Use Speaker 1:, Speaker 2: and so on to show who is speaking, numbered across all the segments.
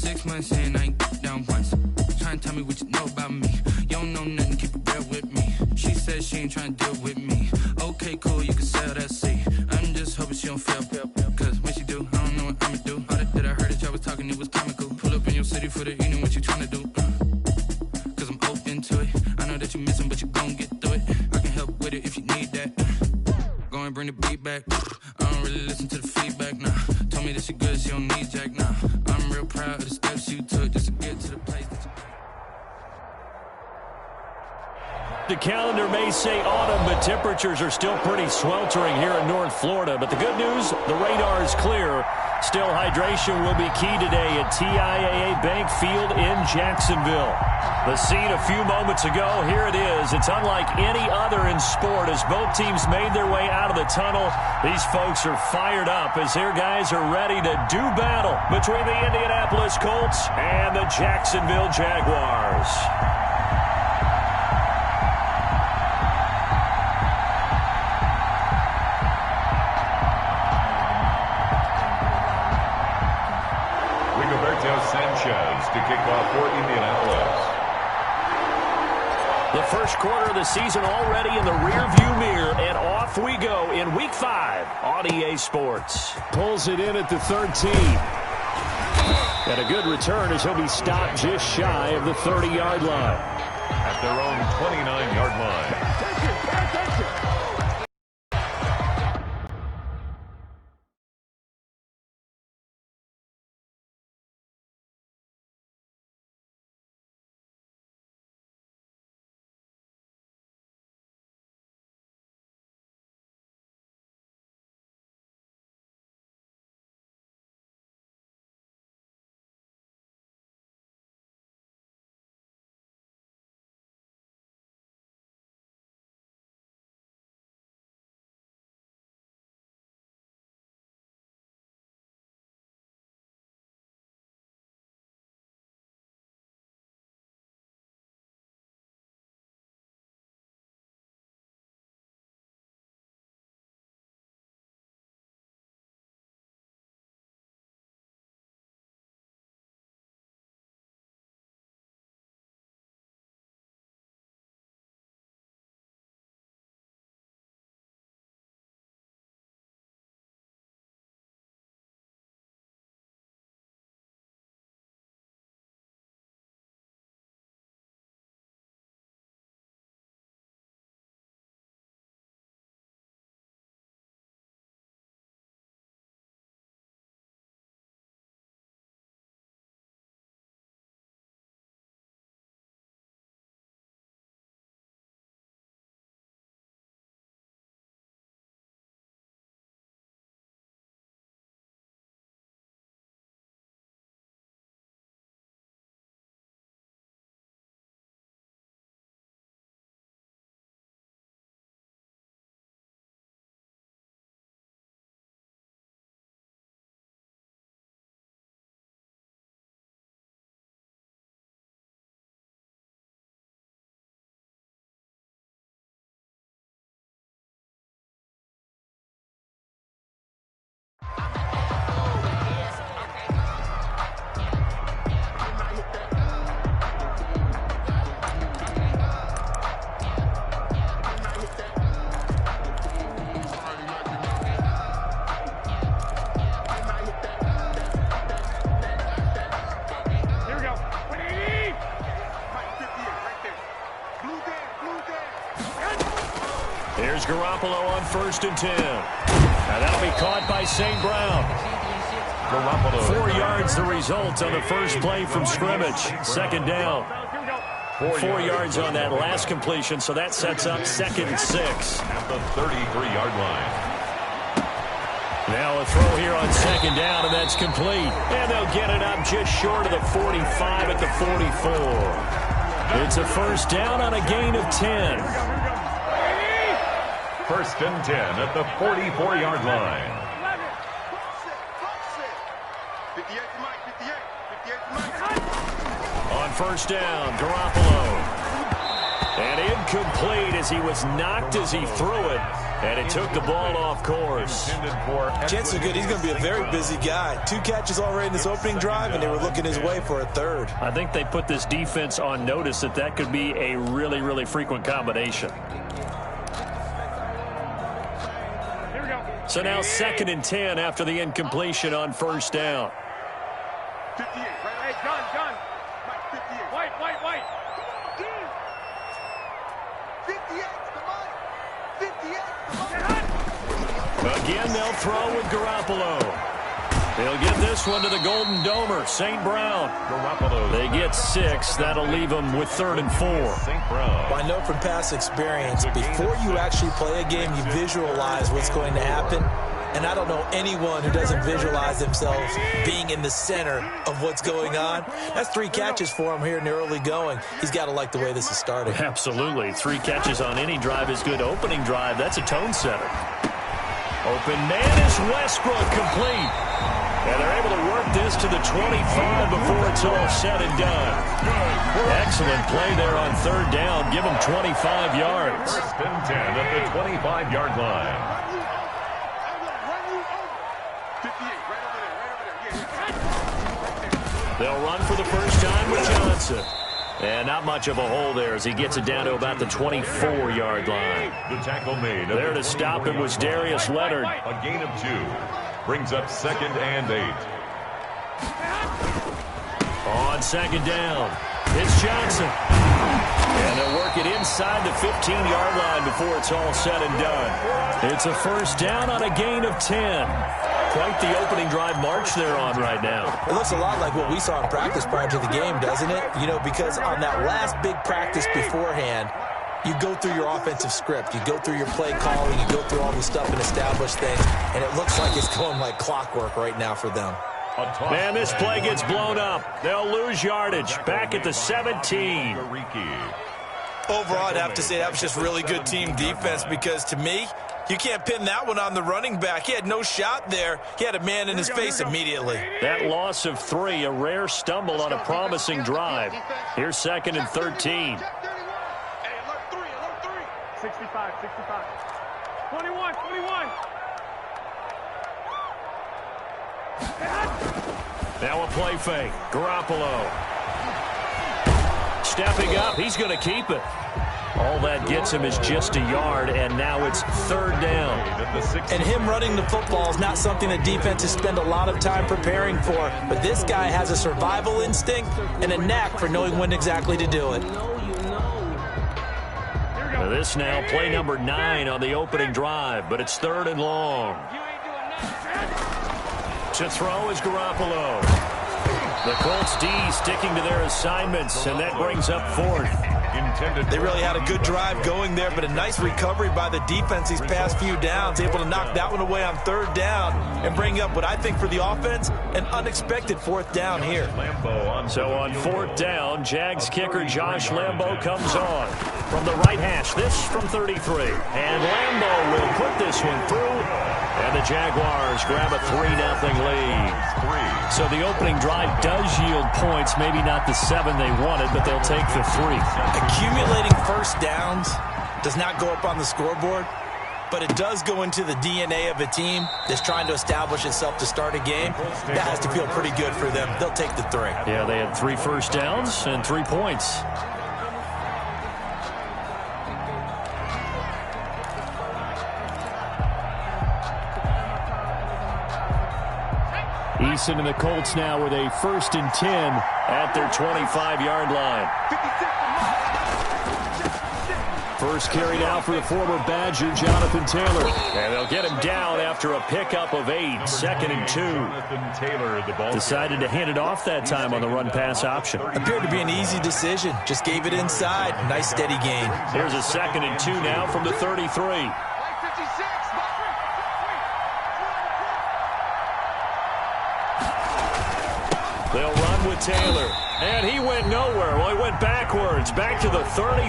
Speaker 1: 6 months in, I ain't down once. Trying to tell me what you know about me. You don't know nothing, keep it real with me. She said she ain't trying to deal with me. Okay, cool, you can sell that seat. I'm just hoping she don't fail. Cause when she do, I don't know what I'ma do. All that I heard that y'all was talking, it was comical. Pull up in your city for the evening, what you trying to do? Cause I'm open to it. I know that you missing, but you gon' get through it. I can help with it if you need that. Go and bring the beat back. I don't really listen to the feedback, nah. Told me that she good, she don't need Jack, nah. I'm real proud of the steps you took just to get to the place that you...
Speaker 2: The calendar may say autumn, but temperatures are still pretty sweltering here in North Florida. But the good news, the radar is clear. Still, hydration will be key today at TIAA Bank Field in Jacksonville. The scene a few moments ago, here it is. It's unlike any other in sport as both teams made their way out of the tunnel. These folks are fired up as their guys are ready to do battle between the Indianapolis Colts and the Jacksonville Jaguars.
Speaker 3: Sanchez to kick off for Indianapolis.
Speaker 2: The first quarter of the season already in the rearview mirror, and off we go in Week 5 on EA Sports.
Speaker 4: Pulls it in at the 13. And a good return as he'll be stopped just shy of the 30-yard line.
Speaker 3: At their own 29-yard line.
Speaker 2: Here's Garoppolo on 1st and 10. And that'll be caught by St. Brown.
Speaker 3: Garoppolo.
Speaker 2: 4 yards the result on the first play from scrimmage. Second down. 4 yards on that last completion, so that sets up 2nd and 6.
Speaker 3: At the 33-yard line.
Speaker 2: Now a throw here on 2nd down, and that's complete. And they'll get it up just short of the 45 at the 44. It's a first down on a gain of 10.
Speaker 3: 1st and 10 at the 44-yard line.
Speaker 2: On 1st down, Garoppolo. And incomplete as he was knocked as he threw it. And it took the ball off course.
Speaker 5: Chances are good he's going to be a very busy guy. 2 catches already in this opening drive, and they were looking his way for a third.
Speaker 2: I think they put this defense on notice that could be a really, really frequent combination. So now 2nd and 10 after the incompletion on first down.
Speaker 6: 58, right? Hey, John. 58. White. 58, come on. 58,
Speaker 2: Again, they'll throw with Garoppolo. They'll get this one to the Golden Domer, St. Brown.
Speaker 3: Garoppolo.
Speaker 2: They get 6. That'll leave them with 3rd and 4.
Speaker 3: St. Brown.
Speaker 5: Well, I know from past experience, before you actually play a game, you visualize what's going to happen. And I don't know anyone who doesn't visualize themselves being in the center of what's going on. That's 3 catches for him here in the early going. He's got to like the way this is starting.
Speaker 2: Absolutely. 3 catches on any drive is good. Opening drive, that's a tone setter. Open man is Westbrook, complete. And they're able to work this to the 25 before it's all said and done. Excellent play there on 3rd down. Give them 25 yards.
Speaker 3: 1st and 10 at the 25-yard line.
Speaker 2: They'll run for the first time with Johnson. And not much of a hole there as he gets it down to about the 24-yard line.
Speaker 3: The tackle made.
Speaker 2: There to stop it was Darius Leonard.
Speaker 3: A gain of 2. Brings up 2nd and 8.
Speaker 2: On 2nd down, it's Johnson. And they'll work it inside the 15-yard line before it's all said and done. It's a first down on a gain of 10. Quite the opening drive march they're on right now.
Speaker 5: It looks a lot like what we saw in practice prior to the game, doesn't it? You know, because on that last big practice beforehand, you go through your offensive script. You go through your play calling. You go through all the stuff and establish things. And it looks like it's going like clockwork right now for them.
Speaker 2: Man, this play gets blown up. They'll lose yardage. Back at the 17.
Speaker 5: Overall, I'd have to say that was just really good team defense because, to me, you can't pin that one on the running back. He had no shot there. He had a man in his face immediately.
Speaker 2: That loss of 3, a rare stumble on a promising drive. Here's 2nd and 13.
Speaker 6: 65. 21.
Speaker 2: Now a play fake. Garoppolo. Stepping up. He's going to keep it. All that gets him is just a yard, and now it's 3rd down.
Speaker 5: And him running the football is not something that defenses spend a lot of time preparing for. But this guy has a survival instinct and a knack for knowing when exactly to do it.
Speaker 2: Now this now play number 9 on the opening drive, but it's 3rd and long. To throw is Garoppolo. The Colts D sticking to their assignments, and that brings up 4th.
Speaker 5: They really had a good drive going there, but a nice recovery by the defense these past few downs, able to knock that one away on 3rd down and bring up what I think for the offense, an unexpected 4th down here.
Speaker 2: So on 4th down, Jags kicker Josh Lambo comes on. From the right hash, this from 33. And Lambo will put this one through, and the Jaguars grab a 3-0 lead. So the opening drive does yield points, maybe not the 7 they wanted, but they'll take the 3.
Speaker 5: Accumulating first downs does not go up on the scoreboard, but it does go into the DNA of a team that's trying to establish itself to start a game. That has to feel pretty good for them. They'll take the 3.
Speaker 2: Yeah, they had 3 first downs and 3 points. Eason and the Colts now with a 1st and 10 at their 25-yard line. First carry now for the former Badger, Jonathan Taylor. And they'll get him down after a pickup of 8, 2nd and 2. Decided to hand it off that time on the run-pass option.
Speaker 5: Appeared to be an easy decision. Just gave it inside. Nice steady gain.
Speaker 2: Here's a 2nd and 2 now from the 33. They'll run with Taylor. And he went nowhere. Well, he went backwards, back to the 33.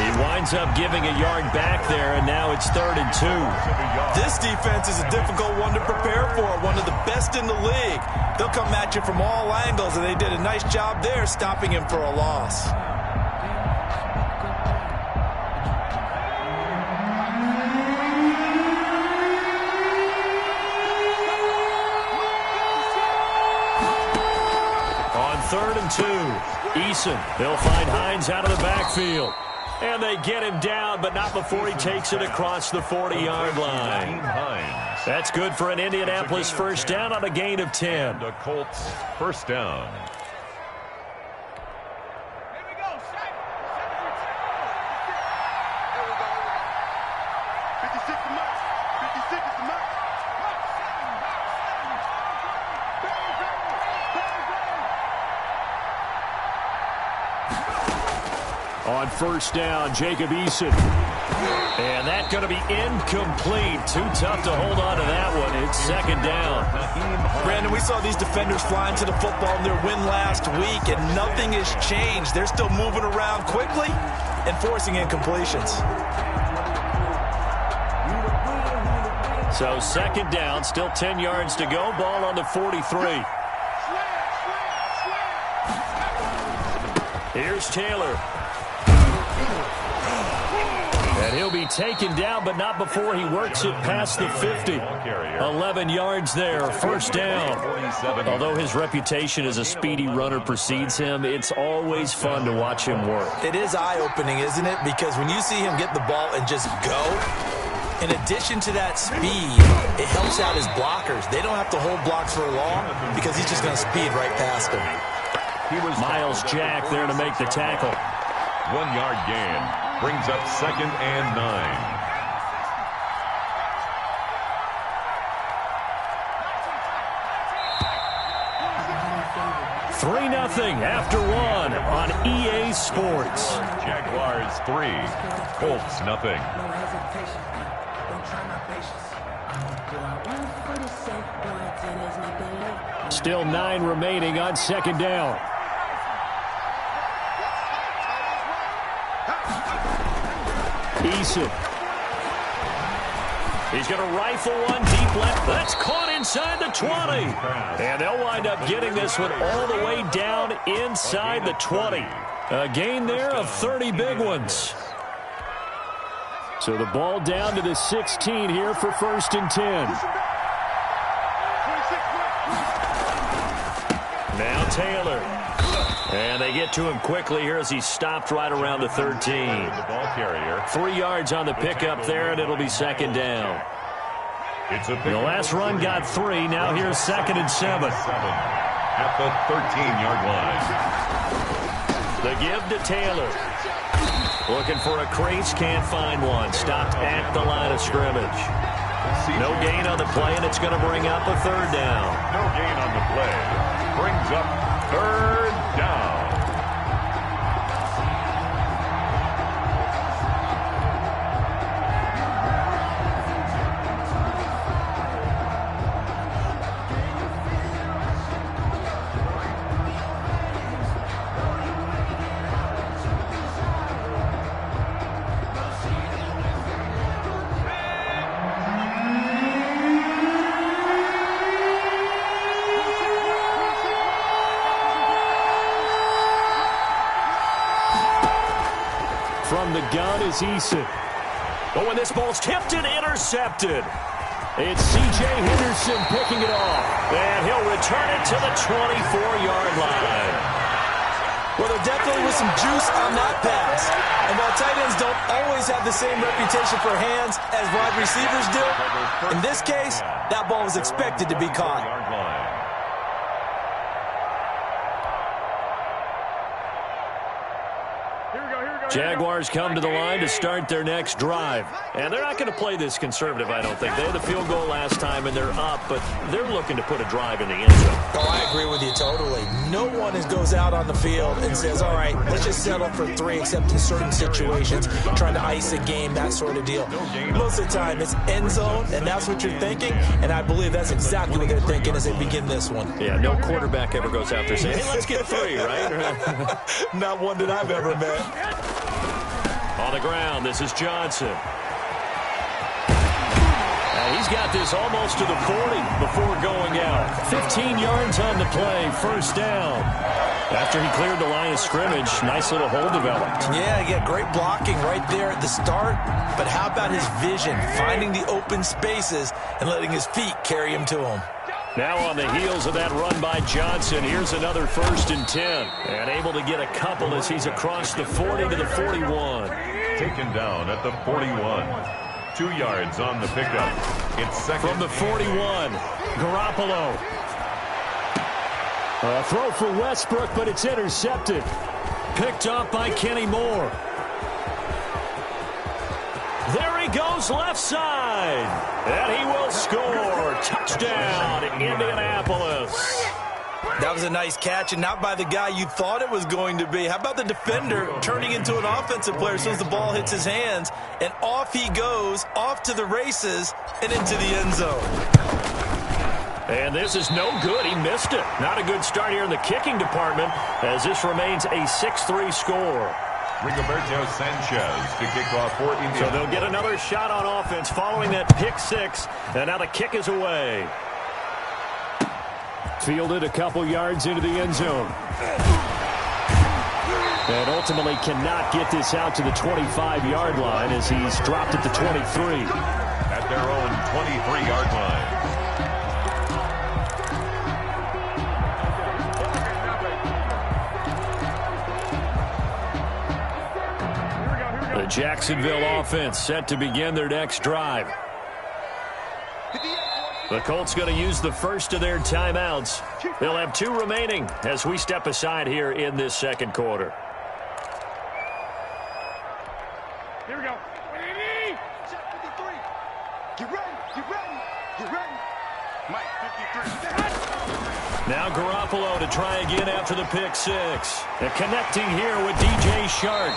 Speaker 2: He winds up giving a yard back there, and now it's 3rd and 2.
Speaker 5: This defense is a difficult one to prepare for, one of the best in the league. They'll come at you from all angles, and they did a nice job there stopping him for a loss.
Speaker 2: 3rd and 2. Eason, they'll find Hines out of the backfield. And they get him down, but not before he takes it across the 40-yard line. That's good for an Indianapolis first down on a gain of 10.
Speaker 3: The Colts first down.
Speaker 2: On first down, Jacob Eason. And that's going to be incomplete. Too tough to hold on to that one. It's second down.
Speaker 5: Brandon, we saw these defenders flying to the football in their win last week, and nothing has changed. They're still moving around quickly and forcing incompletions.
Speaker 2: So second down, still 10 yards to go. Ball on the 43. Here's Taylor. And he'll be taken down, but not before he works it past the 50. 11 yards there, first down. Although his reputation as a speedy runner precedes him, it's always fun to watch him work.
Speaker 5: It is eye-opening, isn't it? Because when you see him get the ball and just go, in addition to that speed, it helps out his blockers. They don't have to hold blocks for long because he's just going to speed right past them.
Speaker 2: Miles Jack there to make the tackle.
Speaker 3: 1 yard gain. Brings up 2nd and 9.
Speaker 2: Three 3-0 after one on EA Sports.
Speaker 3: Jaguars 3, Colts nothing.
Speaker 2: Still 9 remaining on second down. Eason. He's going to rifle one deep left. That's caught inside the 20. And they'll wind up getting this one all the way down inside the 20. A gain there of 30 big ones. So the ball down to the 16 here for 1st and 10. Now Taylor. And they get to him quickly here as he stopped right around the 13.
Speaker 3: The ball carrier.
Speaker 2: 3 yards on the pickup there, and it'll be second down.
Speaker 3: It's a
Speaker 2: The last run got 3. Now here's 2nd and 7.
Speaker 3: At the 13-yard line.
Speaker 2: The give to Taylor. Looking for a crease, can't find one. Stopped at the line of scrimmage. No gain on the play, and it's going to bring up a 3rd down.
Speaker 3: No gain on the play. Brings up 3rd down.
Speaker 2: From the gun is Eason. But when this ball's tipped and intercepted, it's C.J. Henderson picking it off. And he'll return it to the 24-yard line.
Speaker 5: Well, there definitely was some juice on that pass. And while tight ends don't always have the same reputation for hands as wide receivers do, in this case, that ball was expected to be caught.
Speaker 2: Jaguars come to the line to start their next drive. And they're not going to play this conservative, I don't think. They had the field goal last time, and they're up, but they're looking to put a drive in the end zone.
Speaker 5: Oh, I agree with you totally. No one goes out on the field and says, all right, let's just settle for 3, except in certain situations, trying to ice a game, that sort of deal. Most of the time, it's end zone, and that's what you're thinking, and I believe that's exactly what they're thinking as they begin this one.
Speaker 2: Yeah, no quarterback ever goes out there saying, hey, let's get 3, right?
Speaker 5: Not one that I've ever met.
Speaker 2: On the ground, this is Johnson. And he's got this almost to the 40 before going out. 15 yards on the play, 1st down. After he cleared the line of scrimmage, nice little hole developed.
Speaker 5: Yeah, he got great blocking right there at the start. But how about his vision, finding the open spaces and letting his feet carry him to him?
Speaker 2: Now on the heels of that run by Johnson, here's another 1st and 10. And able to get a couple as he's across the 40 to the 41.
Speaker 3: Taken down at the 41. 2 yards on the pickup. It's second.
Speaker 2: From the 41, Garoppolo. A throw for Westbrook, but it's intercepted. Picked up by Kenny Moore. There he goes left side. And he will score. Touchdown, Indianapolis.
Speaker 5: That was a nice catch, and not by the guy you thought it was going to be. How about the defender turning into an offensive player as soon as the ball hits his hands, and off he goes, off to the races, and into the end zone.
Speaker 2: And this is no good. He missed it. Not a good start here in the kicking department as this remains a 6-3 score.
Speaker 3: Rigoberto Sanchez to kick off for Indiana.
Speaker 2: So they'll get another shot on offense following that pick 6, and now the kick is away. Fielded a couple yards into the end zone. And ultimately cannot get this out to the 25-yard line as he's dropped at the 23.
Speaker 3: At their own 23-yard line.
Speaker 2: The Jacksonville offense set to begin their next drive. The Colts going to use the first of their timeouts. They'll have 2 remaining as we step aside here in this second quarter.
Speaker 6: Here we go. Check 53. Get ready. Get ready. Get ready. Mike, 53.
Speaker 2: Now Garoppolo to try again after the pick 6. And connecting here with DJ Shark.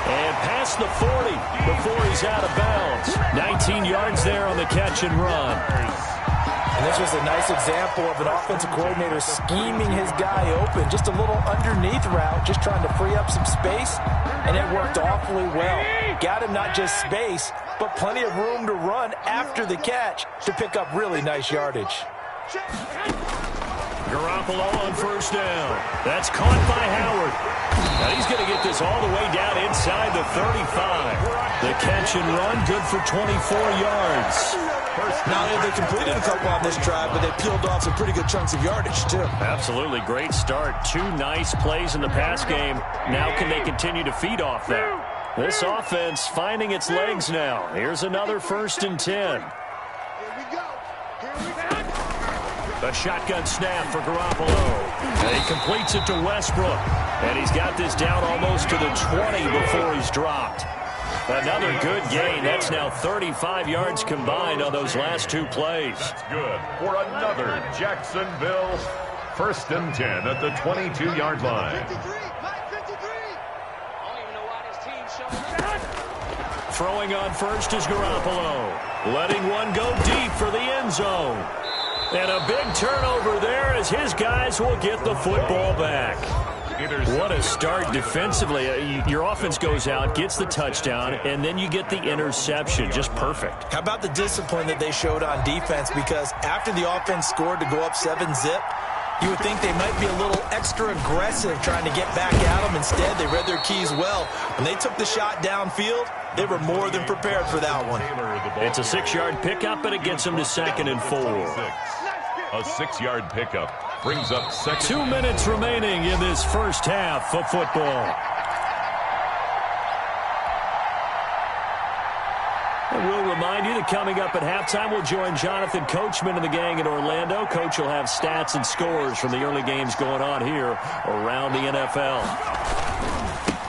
Speaker 2: And past the 40 before he's out of bounds. 19 yards there on the catch and run.
Speaker 5: And this was a nice example of an offensive coordinator scheming his guy open. Just a little underneath route, just trying to free up some space, and it worked awfully well. Got him not just space, but plenty of room to run after the catch to pick up really nice yardage.
Speaker 2: Garoppolo on 1st down. That's caught by Howard. Now he's going to get this all the way down inside the 35. The catch and run, good for 24 yards.
Speaker 5: Not only have they completed a couple on this drive, but they peeled off some pretty good chunks of yardage, too.
Speaker 2: Absolutely. Great start. 2 nice plays in the pass game. Now can they continue to feed off that? This offense finding its legs now. Here's another 1st and 10. A shotgun snap for Garoppolo. And he completes it to Westbrook. And he's got this down almost to the 20 before he's dropped. Another good gain. That's now 35 yards combined on those last 2 plays.
Speaker 3: That's good for another Jacksonville 1st and 10 at the 22-yard line.
Speaker 2: Throwing on first is Garoppolo. Letting one go deep for the end zone. And a big turnover there as his guys will get the football back. What a start defensively. Your offense goes out, gets the touchdown, and then you get the interception. Just perfect.
Speaker 5: How about the discipline that they showed on defense? Because after the offense scored to go up 7-zip, you would think they might be a little extra aggressive trying to get back at them. Instead, they read their keys well. When they took the shot downfield, they were more than prepared for that one.
Speaker 2: It's a 6-yard pickup, but it gets them to 2nd and 4.
Speaker 3: A 6-yard pickup brings up 2nd.
Speaker 2: 2 minutes remaining in this first half of football. And we'll remind you that coming up at halftime, we'll join Jonathan Coachman and the gang in Orlando. Coach will have stats and scores from the early games going on here around the NFL.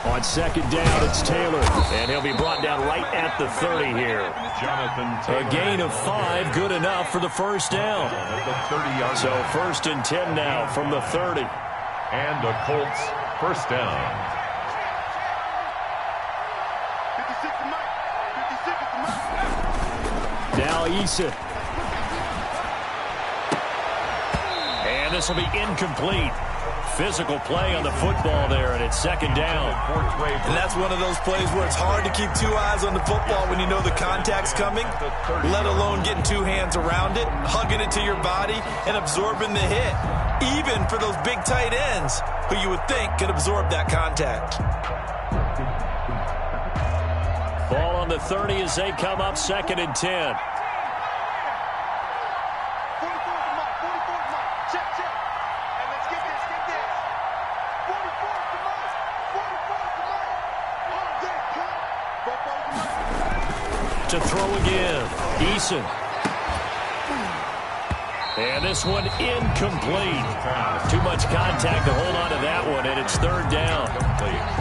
Speaker 2: On 2nd down, it's Taylor, and he'll be brought down right at the 30 here.
Speaker 3: Jonathan Taylor.
Speaker 2: A gain of 5, good enough for the 1st down. So 1st and 10 now from the 30.
Speaker 3: And a Colts 1st down.
Speaker 6: 56 to Mike. 56 to Mike.
Speaker 2: Now Issa. And this will be incomplete. Physical play on the football there, and it's 2nd down.
Speaker 5: And that's one of those plays where it's hard to keep 2 eyes on the football when you know the contact's coming, let alone getting 2 hands around it, hugging it to your body, and absorbing the hit, even for those big tight ends who you would think could absorb that contact.
Speaker 2: Ball on the 30 as they come up 2nd and 10.
Speaker 6: 44 to Mike.
Speaker 2: to throw again. Eason. And this one incomplete. Too much contact to hold on to that one, and it's third down.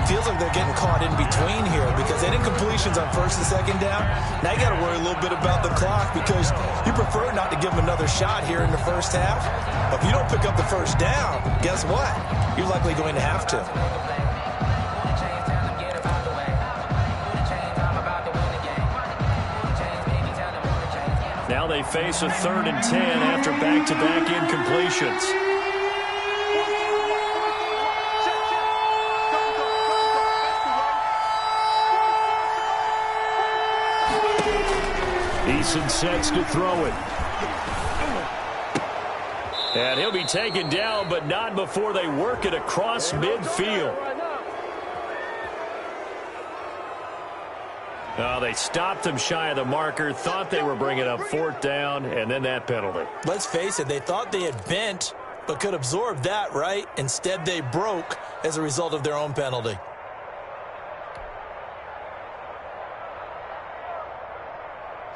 Speaker 5: Feels like they're getting caught in between here because they did incompletions on first and second down. Now you got to worry a little bit about the clock because you prefer not to give them another shot here in the first half. But if you don't pick up the first down, guess what? You're likely going to have to.
Speaker 2: Now they face a 3rd and 10 after back-to-back incompletions. Eason sets to throw it. And he'll be taken down, but not before they work it across midfield. They stopped him shy of the marker, thought they were bringing up 4th down, and then that penalty.
Speaker 5: Let's face it, they thought they had bent, but could absorb that, right? Instead, they broke as a result of their own penalty.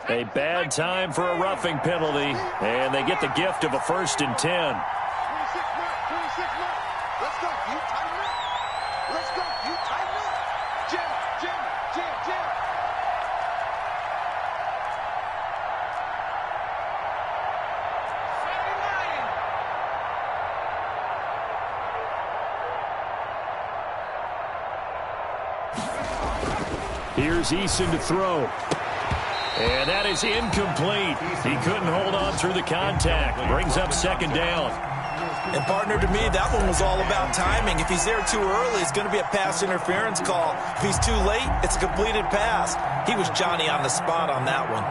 Speaker 2: A bad time for a roughing penalty, and they get the gift of a 1st and 10.
Speaker 6: 26 mark. Let's go. You tighten up. Let's go. You tighten up. Jam.
Speaker 2: Here's Eason to throw. And that is incomplete. He couldn't hold on through the contact. Brings up 2nd down.
Speaker 5: And partner, to me, that one was all about timing. If he's there too early, it's going to be a pass interference call. If he's too late, it's a completed pass. He was Johnny on the spot on that one.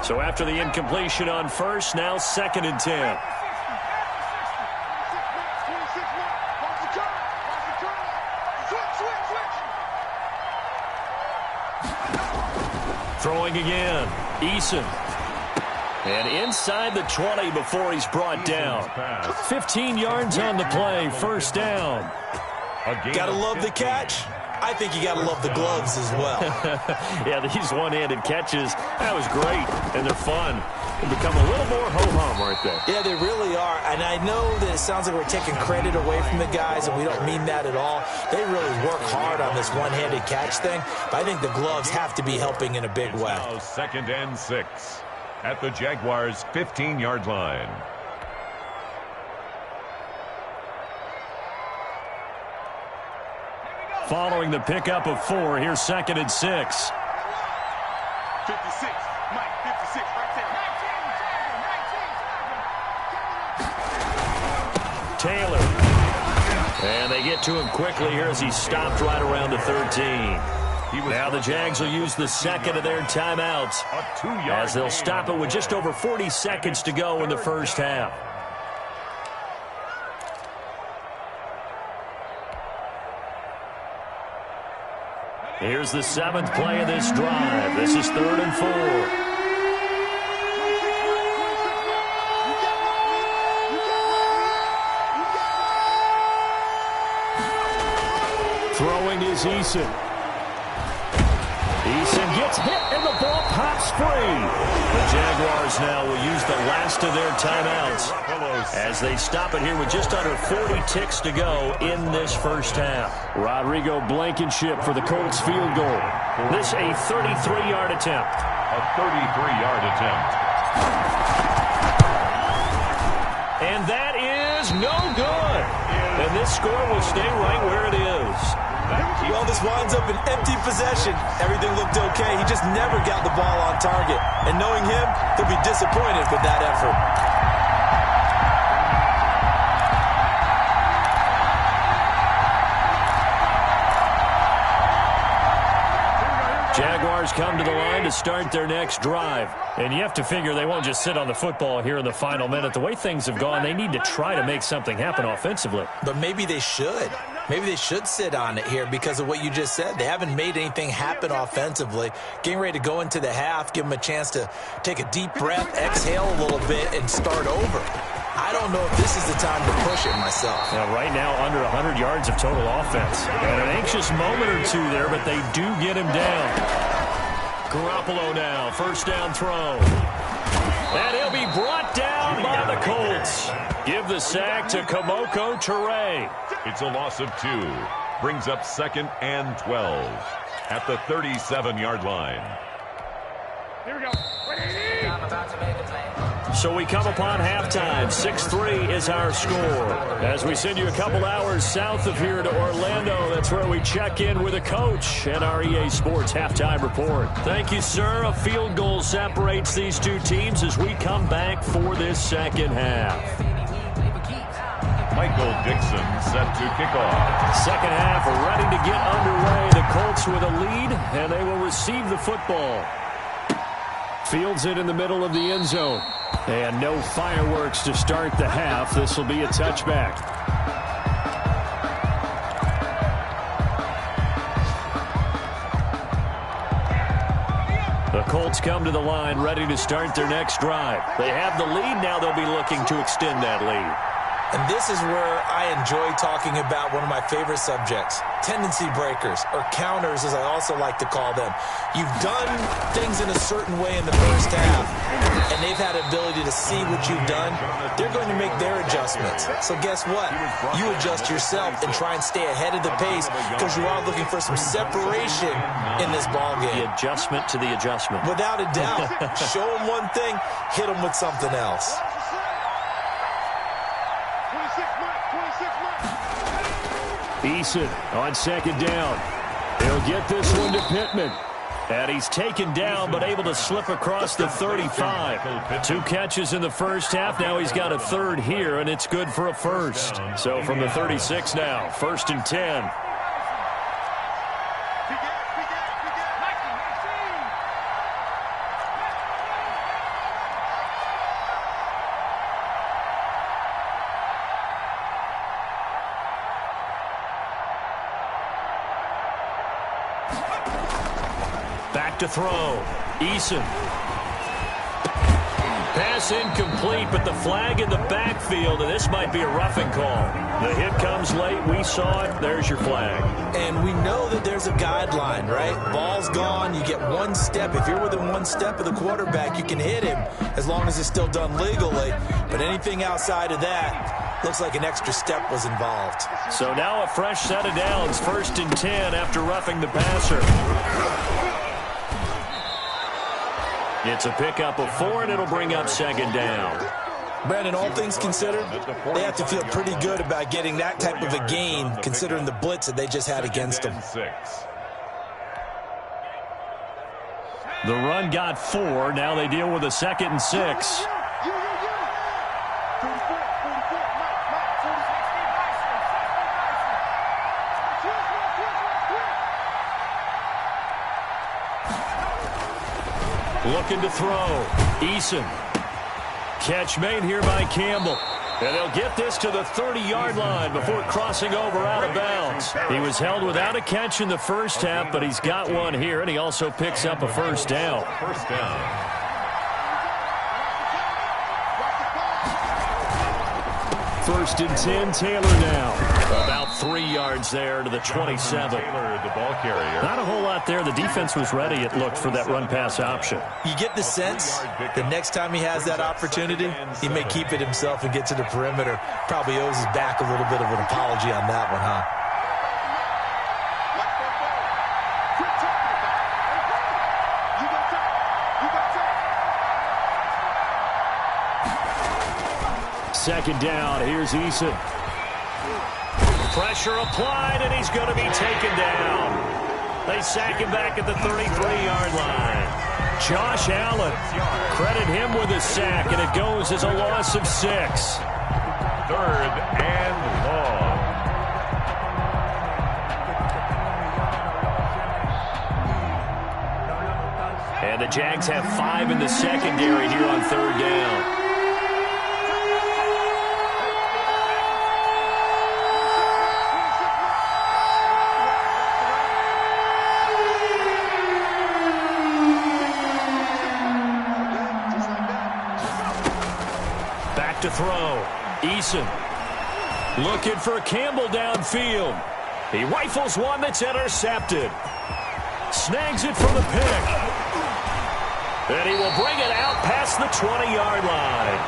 Speaker 2: So after the incompletion on first, now 2nd and 10. Throwing again. Eason. And inside the 20 before he's brought down. 15 yards on the play. 1st down.
Speaker 5: Gotta love the catch. I think you got to love the gloves as well.
Speaker 2: Yeah, these one-handed catches, that was great, and they're fun. They become a little more ho-hum right there.
Speaker 5: Yeah, they really are, and I know that it sounds like we're taking credit away from the guys, and we don't mean that at all. They really work hard on this one-handed catch thing, but I think the gloves have to be helping in a big way.
Speaker 3: Now 2nd and 6 at the Jaguars' 15-yard line.
Speaker 2: Following the pickup of 4, here's 2nd and 6.
Speaker 6: 56. Mike, 56, right there.
Speaker 2: Taylor. And they get to him quickly here as he stopped right around the 13. Now the Jags will use the 2nd of their timeouts as they'll stop it with just over 40 seconds to go in the first half. Here's the 7th play of this drive. This is 3rd and 4. Throwing is Eason. Eason gets hit and the ball pops free. The Jaguars now will use the last of their timeouts as they stop it here with just under 40 ticks to go in this first half. Rodrigo Blankenship for the Colts field goal. This a 33-yard attempt.
Speaker 3: A 33-yard attempt.
Speaker 2: And that is no good. And this score will stay right where it is.
Speaker 5: Well, this winds up in empty possession. Everything looked okay. He just never got the ball on target. And knowing him, he'll be disappointed with that effort.
Speaker 2: Jaguars come to the line to start their next drive. And you have to figure they won't just sit on the football here in the final minute. The way things have gone, they need to try to make something happen offensively.
Speaker 5: But maybe they should. Maybe they should sit on it here because of what you just said. They haven't made anything happen offensively. Getting ready to go into the half, give them a chance to take a deep breath, exhale a little bit, and start over. I don't know if this is the time to push it myself.
Speaker 2: Yeah, right now, under 100 yards of total offense. And an anxious moment or two there, but they do get him down. Garoppolo now, first down throw. And he'll be brought down by the Colts. Give the sack to Kamoko Toure.
Speaker 3: It's a loss of 2. Brings up 2nd and 12 at the 37-yard line.
Speaker 6: Here we go.
Speaker 2: So we come upon halftime. 6-3 is our score. As we send you a couple hours south of here to Orlando, that's where we check in with a coach at our EA Sports Halftime Report. Thank you, sir. A field goal separates these two teams as we come back for this second half.
Speaker 3: Michael Dixon set to kick off.
Speaker 2: Second half ready to get underway. The Colts with a lead, and they will receive the football. Fields it in the middle of the end zone. And no fireworks to start the half. This will be a touchback. The Colts come to the line ready to start their next drive. They have the lead. Now they'll be looking to extend that lead.
Speaker 5: And this is where I enjoy talking about one of my favorite subjects, tendency breakers, or counters as I also like to call them. You've done things in a certain way in the first half, and they've had the ability to see what you've done. They're going to make their adjustments. So guess what? You adjust yourself and try and stay ahead of the pace because you are looking for some separation in this ballgame.
Speaker 2: The adjustment to the adjustment.
Speaker 5: Without a doubt. Show them one thing, hit them with something else.
Speaker 2: Eason on second down. He'll get this one to Pittman. And he's taken down but able to slip across the 35. 2 catches in the first half. Now he's got a third here, and it's good for a first. So from the 36 now, 1st and 10. To throw. Eason. Pass incomplete, but the flag in the backfield, and this might be a roughing call. The hit comes late. We saw it. There's your flag.
Speaker 5: And we know that there's a guideline, right? Ball's gone. You get 1 step. If you're within 1 step of the quarterback, you can hit him as long as it's still done legally. But anything outside of that, looks like an extra step was involved.
Speaker 2: So now a fresh set of downs. 1st and 10 after roughing the passer. It's a pickup of 4, and it'll bring up 2nd down.
Speaker 5: Brandon, all things considered, they have to feel pretty good about getting that type of a gain, considering the blitz that they just had against them.
Speaker 2: The run got 4. Now they deal with a 2nd and 6. Looking to throw. Eason. Catch made here by Campbell. And they'll get this to the 30-yard line before crossing over out of bounds. He was held without a catch in the first half, but he's got one here, and he also picks up a first down.
Speaker 3: First down.
Speaker 2: 1st and 10, Taylor now. About 3 yards there to the 27.
Speaker 3: Taylor, the ball carrier.
Speaker 2: Not a whole lot there. The defense was ready, it looked, for that run-pass option.
Speaker 5: You get the sense that next time he has that opportunity, he may keep it himself and get to the perimeter. Probably owes his back a little bit of an apology on that one, huh?
Speaker 2: Second down, here's Eason. Pressure applied, and he's going to be taken down. They sack him back at the 33-yard line. Josh Allen, credit him with a sack, and it goes as a loss of 6.
Speaker 3: 3rd and long.
Speaker 2: And the Jags have 5 in the secondary here on 3rd down. throw. Eason looking for Campbell downfield. He rifles one that's intercepted. Snags it for the pick. And he will bring it out past the 20-yard line.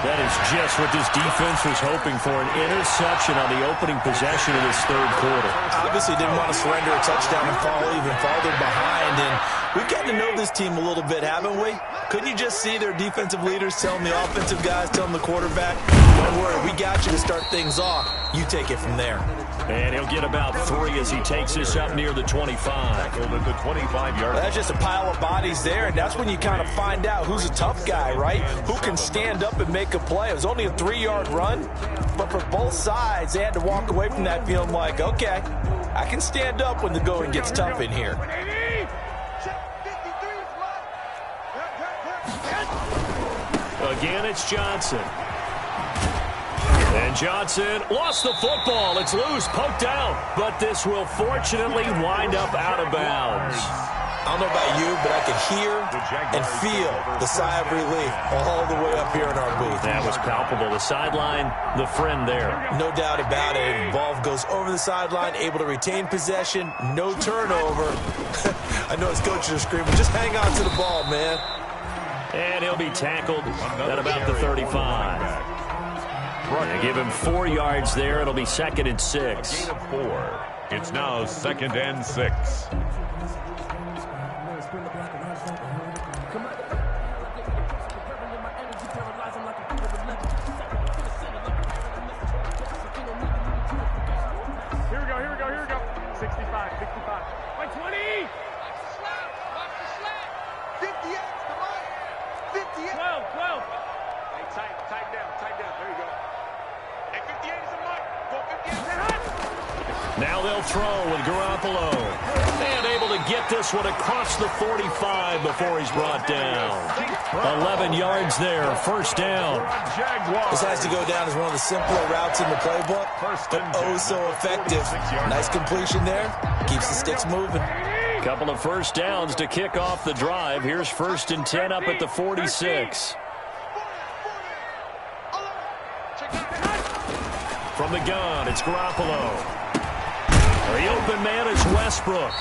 Speaker 2: That is just what this defense was hoping for, an interception on the opening possession of this third quarter.
Speaker 5: Obviously didn't want to surrender a touchdown and fall even farther behind. And we've gotten to know this team a little bit, haven't we? Couldn't you just see their defensive leaders telling the offensive guys, telling the quarterback, don't worry, we got you to start things off. You take it from there.
Speaker 2: And he'll get about 3 as he takes this up near the 25.
Speaker 3: Tackled at the 25-yard line.
Speaker 5: That's just a pile of bodies there, and that's when you kind of find out who's a tough guy, right? Who can stand up and make a play. It was only a 3-yard run, but for both sides, they had to walk away from that feeling like, okay, I can stand up when the going gets tough in here.
Speaker 2: Again, it's Johnson. And Johnson lost the football. It's loose, poked out. But this will fortunately wind up out of bounds.
Speaker 5: I don't know about you, but I could hear and feel the sigh of relief all the way up here in our booth.
Speaker 2: That was palpable. The sideline, the friend there.
Speaker 5: No doubt about it. The ball goes over the sideline, able to retain possession, no turnover. I know his coaches are screaming, just hang on to the ball, man.
Speaker 2: And he'll be tackled at about the 35. They give him 4 yards there. It'll be 2nd and 6.
Speaker 3: Gain of 4. It's now 2nd and 6.
Speaker 6: Here we go. 65. By 20. 58. Come on. 58. 12. Hey, tighten down. There you go. Hey, 58 is a mark. Go 58.
Speaker 2: Now they'll throw with Garoppolo. And able to get this one across the 45 before he's brought down. 11 yards there, 1st down.
Speaker 5: This has to go down as one of the simpler routes in the playbook, but oh so effective. Nice completion there. Keeps the sticks moving.
Speaker 2: Couple of 1st downs to kick off the drive. Here's 1st and 10 up at the 46. From the gun, it's Garoppolo. The open man is Westbrook.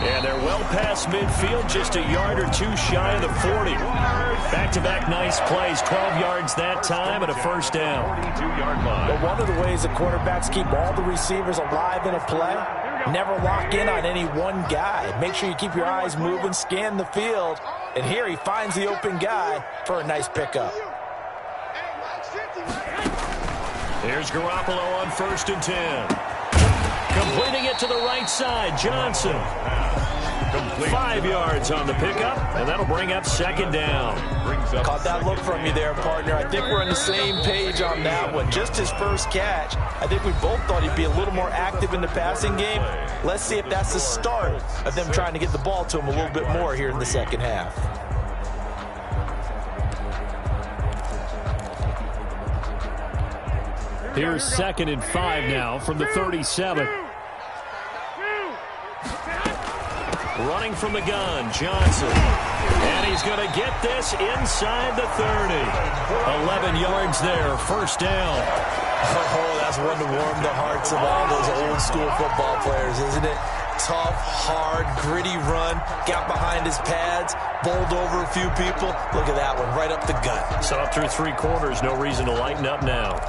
Speaker 2: And they're well past midfield, just a yard or 2 shy of the 40. Back-to-back nice plays, 12 yards that time and a 1st down.
Speaker 3: 42-yard line.
Speaker 5: But one of the ways the quarterbacks keep all the receivers alive in a play, never lock in on any one guy. Make sure you keep your eyes moving, scan the field. And here he finds the open guy for a nice pickup.
Speaker 2: Here's Garoppolo on 1st and 10. Completing it to the right side, Johnson. 5 yards on the pickup, and that'll bring up 2nd down.
Speaker 5: Caught that look from you there, partner. I think we're on the same page on that one. Just his first catch. I think we both thought he'd be a little more active in the passing game. Let's see if that's the start of them trying to get the ball to him a little bit more here in the second half.
Speaker 2: Here's 2nd and 5 now from the 37. Running from the gun, Johnson. And he's going to get this inside the 30. 11 yards there, 1st down.
Speaker 5: Oh, that's one to warm the hearts of all those old school football players, isn't it? Tough, hard, gritty run. Got behind his pads, bowled over a few people. Look at that one, right up the gut.
Speaker 2: So up through 3 quarters, no reason to lighten up now.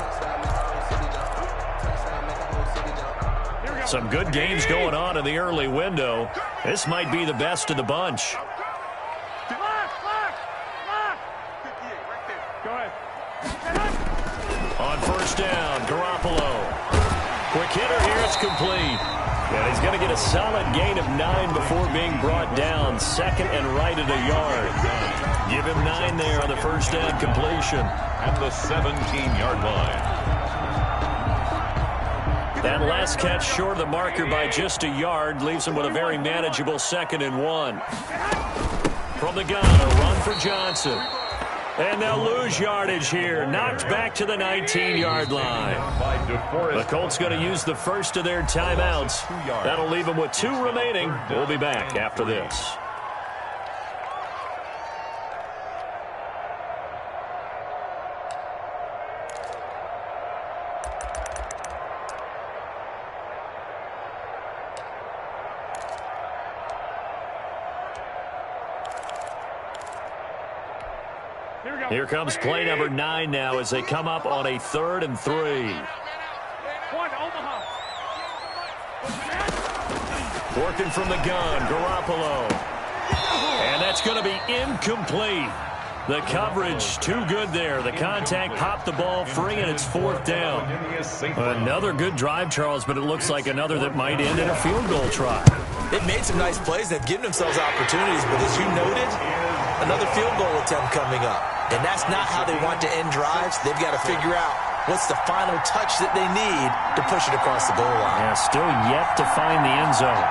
Speaker 2: Some good games going on in the early window. This might be the best of the bunch. On 1st down, Garoppolo. Quick hitter here, it's complete. And he's going to get a solid gain of 9 before being brought down. 2nd and right at a yard. Give him 9 there on the 1st down completion.
Speaker 3: At the 17-yard line.
Speaker 2: That last catch short of the marker by just a yard leaves him with a very manageable 2nd and 1. From the gun, a run for Johnson. And they'll lose yardage here. Knocked back to the 19-yard line. The Colts going to use the first of their timeouts. That'll leave them with 2 remaining. We'll be back after this. Here comes play number 9 now as they come up on a 3rd and 3. Working from the gun, Garoppolo. And that's going to be incomplete. The coverage too good there. The contact popped the ball free, and it's 4th down. Another good drive, Charles, but it looks like another that might end in a field goal try.
Speaker 5: They've made some nice plays. They've given themselves opportunities, but as you noted, another field goal attempt coming up. And that's not how they want to end drives. They've got to figure out what's the final touch that they need to push it across the goal line.
Speaker 2: Yeah, still yet to find the end zone.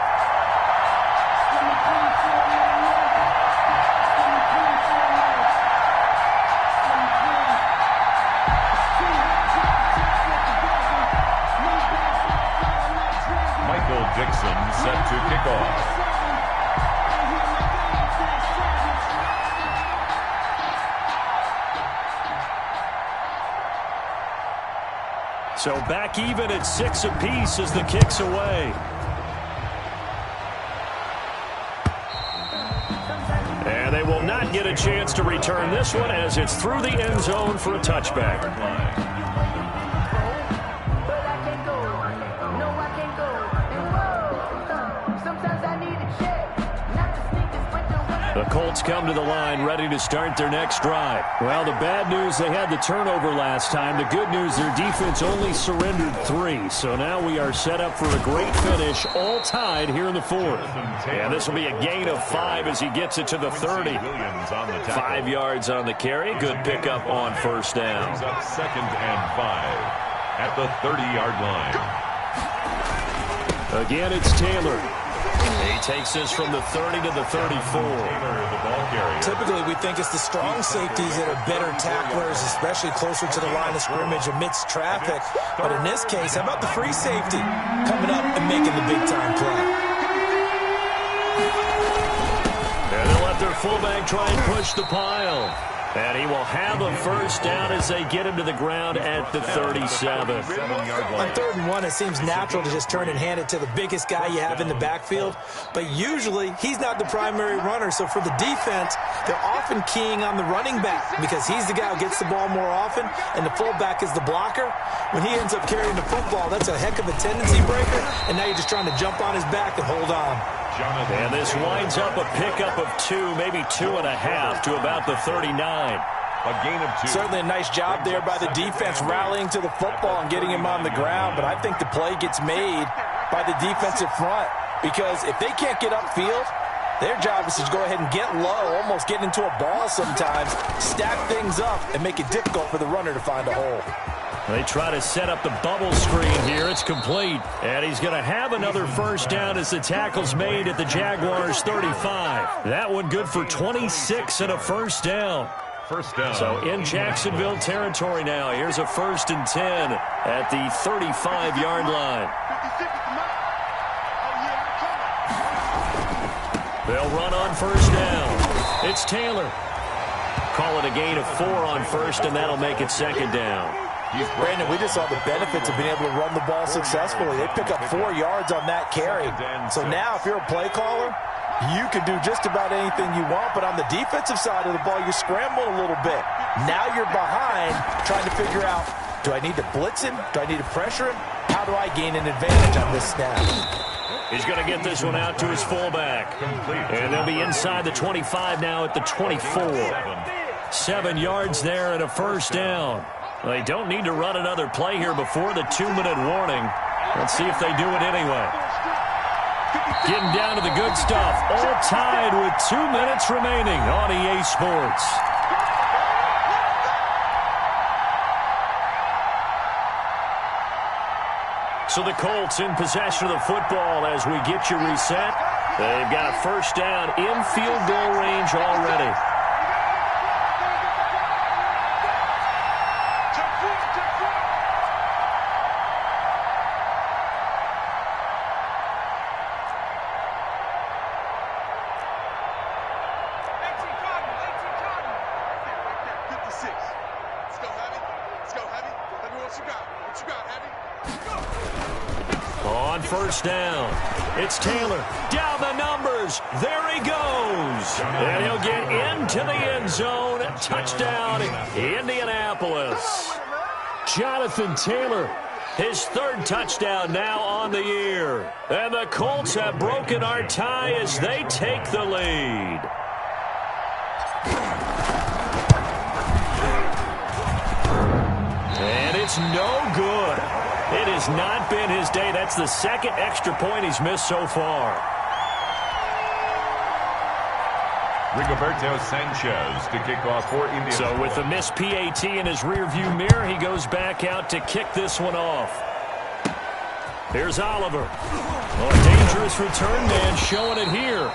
Speaker 3: Dixon set to kick off.
Speaker 2: So back even at 6 apiece as the kick's away. And they will not get a chance to return this one as it's through the end zone for a touchback. The Colts come to the line ready to start their next drive. Well, the bad news, they had the turnover last time. The good news, their defense only surrendered 3. So now we are set up for a great finish, all tied here in the 4th. And this will be a gain of 5 as he gets it to the 30. 5 yards on the carry. Good pickup on 1st down.
Speaker 3: 2nd and 5 at the 30-yard line.
Speaker 2: Again, it's Taylor. He takes this from the 30 to the 34.
Speaker 5: Typically, we think it's the strong safeties that are better tacklers, especially closer to the line of scrimmage amidst traffic. But in this case, how about the free safety coming up and making the big-time play?
Speaker 2: And they'll let their fullback try and push the pile. And he will have a 1st down as they get him to the ground at the 37.
Speaker 5: On 3rd and 1, it seems natural to just turn and hand it to the biggest guy you have in the backfield. But usually, he's not the primary runner. So for the defense, they're often keying on the running back because he's the guy who gets the ball more often, and the fullback is the blocker. When he ends up carrying the football, that's a heck of a tendency breaker. And now you're just trying to jump on his back and hold on.
Speaker 2: And this winds up a pickup of 2, maybe 2.5 to about the 39.
Speaker 3: A gain of 2.
Speaker 5: Certainly a nice job there by the defense rallying to the football and getting him on the ground. But I think the play gets made by the defensive front because if they can't get upfield, their job is to go ahead and get low, almost get into a ball sometimes, stack things up, and make it difficult for the runner to find a hole.
Speaker 2: They try to set up the bubble screen here. It's complete. And he's going to have another 1st down as the tackle's made at the Jaguars' 35. That one good for 26 and a 1st down.
Speaker 3: 1st down.
Speaker 2: So in Jacksonville territory now. Here's a 1st and 10 at the 35-yard line. They'll run on 1st down. It's Taylor. Call it a gain of 4 on 1st, and that'll make it 2nd down.
Speaker 5: Brandon, we just saw the benefits of being able to run the ball successfully. They pick up 4 yards on that carry. So now if you're a play caller, you can do just about anything you want. But on the defensive side of the ball, you scramble a little bit. Now you're behind trying to figure out, do I need to blitz him? Do I need to pressure him? How do I gain an advantage on this snap?
Speaker 2: He's going to get this one out to his fullback. And they'll be inside the 25 now at the 24. 7 yards there and a 1st down. They don't need to run another play here before the 2-minute warning. Let's see if they do it anyway. Getting down to the good stuff. All tied with 2 minutes remaining on EA Sports. So the Colts in possession of the football as we get you reset. They've got a 1st down in field goal range already. first down. It's Taylor. Down the numbers. There he goes. And he'll get into the end zone. Touchdown, Indianapolis. Jonathan Taylor, his third touchdown now on the year. And the Colts have broken our tie as they take the lead. And it's no good. It has not been his day. That's the second extra point he's missed so far.
Speaker 3: Rigoberto Sanchez to kick off for Indiana.
Speaker 2: So with the missed PAT in his rearview mirror, he goes back out to kick this one off. Here's Oliver. Oh, a dangerous return man showing it here.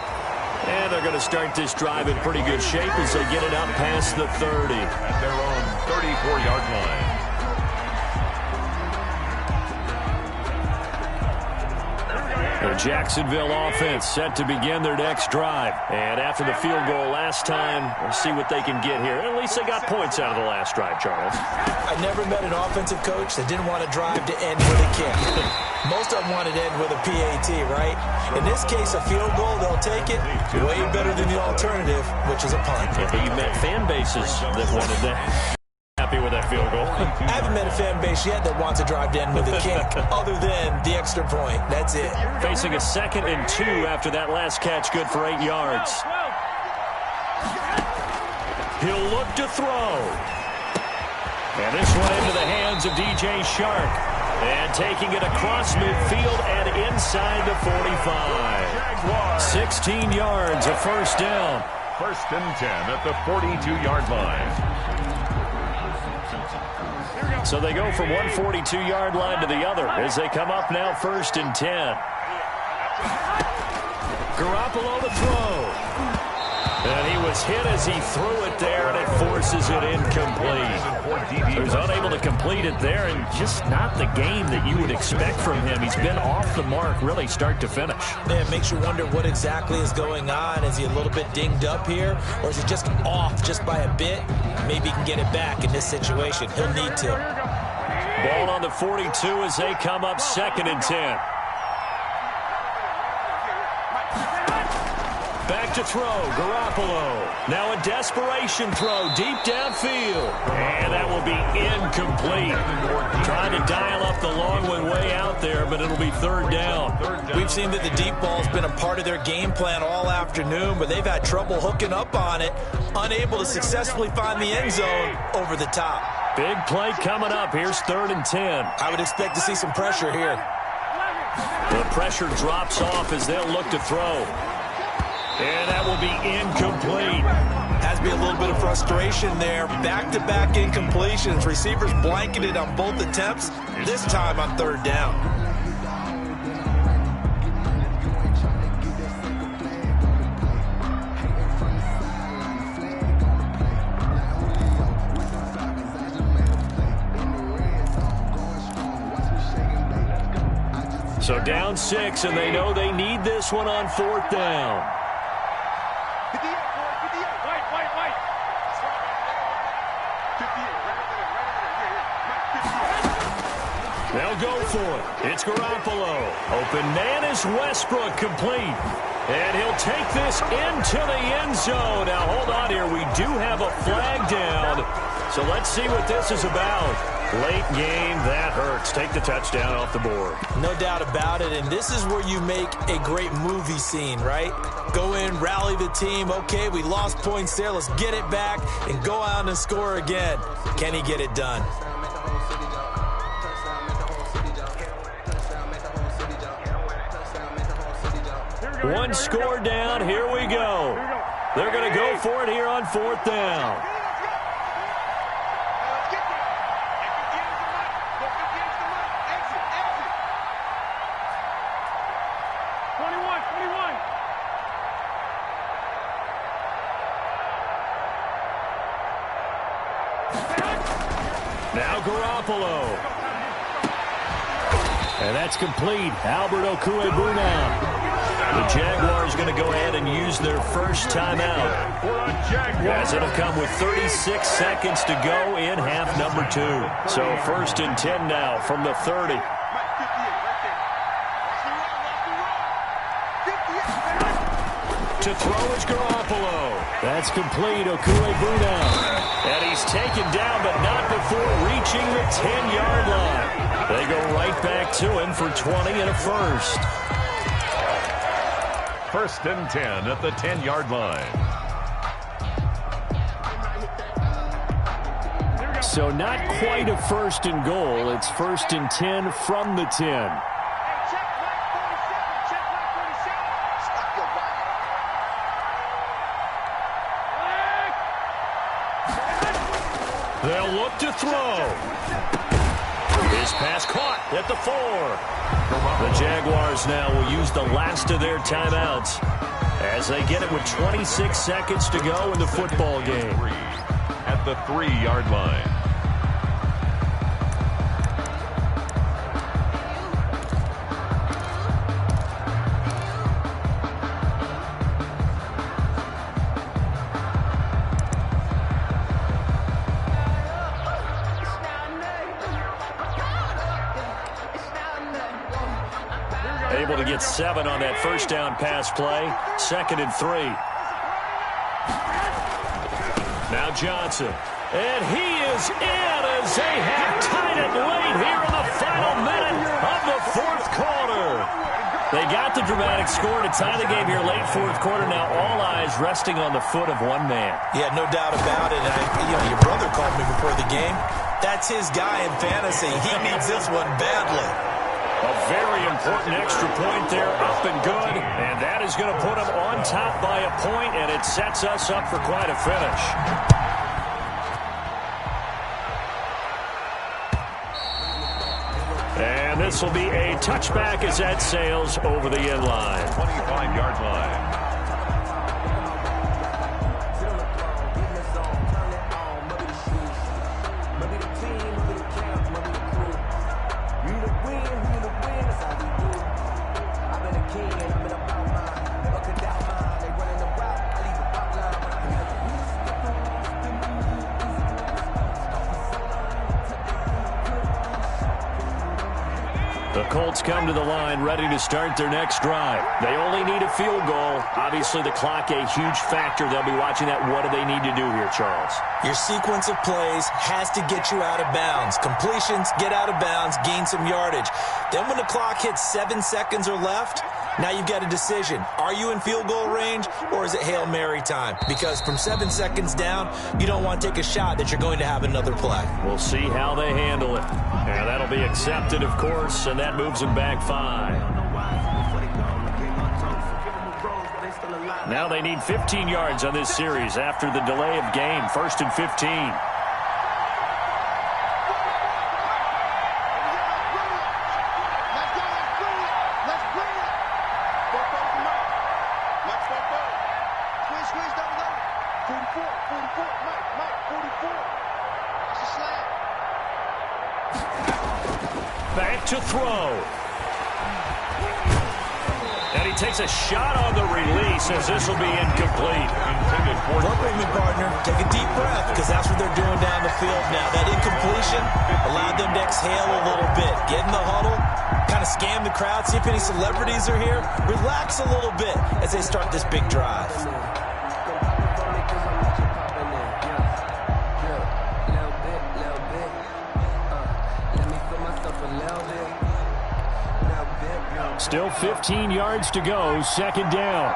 Speaker 2: And they're going to start this drive in pretty good shape as they get it up past the 30.
Speaker 3: At their own 34-yard line.
Speaker 2: The Jacksonville offense set to begin their next drive. And after the field goal last time, we'll see what they can get here. At least they got points out of the last drive, Charles.
Speaker 5: I never met an offensive coach that didn't want to drive to end with a kick. Most of them wanted to end with a PAT, right? In this case, a field goal, they'll take it. Way better than the alternative, which is a punt.
Speaker 2: You met fan bases that wanted that. Happy with that field goal.
Speaker 5: I haven't met a fan base yet that wants to drive to end with a kick, other than the extra point. That's it.
Speaker 2: Facing a 2nd and 2 after that last catch, good for 8 yards. He'll look to throw. And this one into the hands of DJ Shark. And taking it across midfield and inside the 45. 16 yards, a first down.
Speaker 3: 1st and 10 at the 42-yard line.
Speaker 2: So they go from one 42-yard line to the other as they come up now 1st and 10. Garoppolo to throw. And he was hit as he threw it there, and it forces it incomplete. He was unable to complete it there, and just not the game that you would expect from him. He's been off the mark really start to finish.
Speaker 5: Yeah, it makes you wonder what exactly is going on. Is he a little bit dinged up here, or is he just off just by a bit? Maybe he can get it back in this situation. He'll need to.
Speaker 2: Ball on the 42 as they come up 2nd and 10. Back to throw, Garoppolo. Now a desperation throw deep downfield. And that will be incomplete. Trying to dial up the long one way out there, but it'll be 3rd down.
Speaker 5: We've seen that the deep ball's been a part of their game plan all afternoon, but they've had trouble hooking up on it, unable to successfully find the end zone over the top.
Speaker 2: Big play coming up. Here's 3rd and 10.
Speaker 5: I would expect to see some pressure here.
Speaker 2: The pressure drops off as they'll look to throw. And that will be incomplete.
Speaker 5: Has to be a little bit of frustration there. Back-to-back incompletions. Receivers blanketed on both attempts, this time on 3rd down.
Speaker 2: So down 6, and they know they need this one on 4th down. They'll go for it. It's Garoppolo. Open man is Westbrook, complete. And he'll take this into the end zone. Now, hold on here. We do have a flag down. So let's see what this is about. Late game, that hurts. Take the touchdown off the board.
Speaker 5: No doubt about it, and this is where you make a great movie scene, right? Go in, rally the team. Okay, we lost points there. Let's get it back and go out and score again. Can he get it done?
Speaker 2: One score down. Here we go. They're going to go for it here on 4th down. Now Garoppolo. And that's complete. Albert Okwuegbunam. The Jaguars going to go ahead and use their first timeout. As it'll come with 36 seconds to go in half number 2. So 1st and 10 now from the 30.
Speaker 4: To throw is Garoppolo.
Speaker 2: That's complete. Okue-Buna. And he's taken down, but not before reaching the 10-yard line. They go right back to him for 20 and a first.
Speaker 3: 1st and 10 at the 10-yard line.
Speaker 2: So not quite a 1st and goal. It's 1st and 10 from the 10.
Speaker 4: They'll look to throw. His pass caught at the 4.
Speaker 2: The Jaguars now will use the last of their timeouts as they get it with 26 seconds to go in the football game.
Speaker 3: At the 3-yard line.
Speaker 2: Able to get 7 on that first down pass play. 2nd and 3. Now Johnson. And he is in as they have tied it late here in the final minute of the 4th quarter. They got the dramatic score to tie the game here late 4th quarter. Now all eyes resting on the foot of one man.
Speaker 5: Yeah, no doubt about it. And your brother called me before the game. That's his guy in fantasy. He needs this one badly.
Speaker 2: A very important extra point there, up and good. And that is going to put them on top by a point, and it sets us up for quite a finish. And this will be a touchback as that sails over the end line.
Speaker 3: 25-yard line.
Speaker 2: Colts come to the line ready to start their next drive. They only need a field goal. Obviously, the clock a huge factor. They'll be watching that. What do they need to do here, Charles?
Speaker 5: Your sequence of plays has to get you out of bounds. Completions, get out of bounds, gain some yardage. Then when the clock hits 7 seconds or left, now you've got a decision. Are you in field goal range, or is it Hail Mary time? Because from 7 seconds down, you don't want to take a shot that you're going to have another play.
Speaker 2: We'll see how they handle it. And that'll be accepted, of course, and that moves them back 5. Now they need 15 yards on this series after the delay of game. 1st and 15. Back to throw. And he takes a shot on the release as this will be incomplete.
Speaker 5: Work with me, partner. Take a deep breath, because that's what they're doing down the field now. That incompletion allowed them to exhale a little bit. Get in the huddle, kind of scan the crowd, see if any celebrities are here. Relax a little bit as they start this big drive.
Speaker 2: Still 15 yards to go, 2nd down.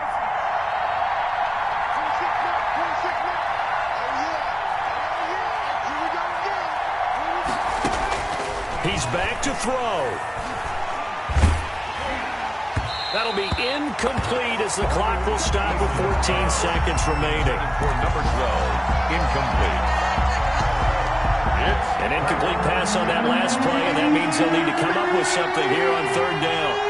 Speaker 2: He's back to throw. That'll be incomplete as the clock will stop with 14 seconds remaining.
Speaker 3: For number 12, incomplete.
Speaker 2: An incomplete pass on that last play, and that means they'll need to come up with something here on 3rd down.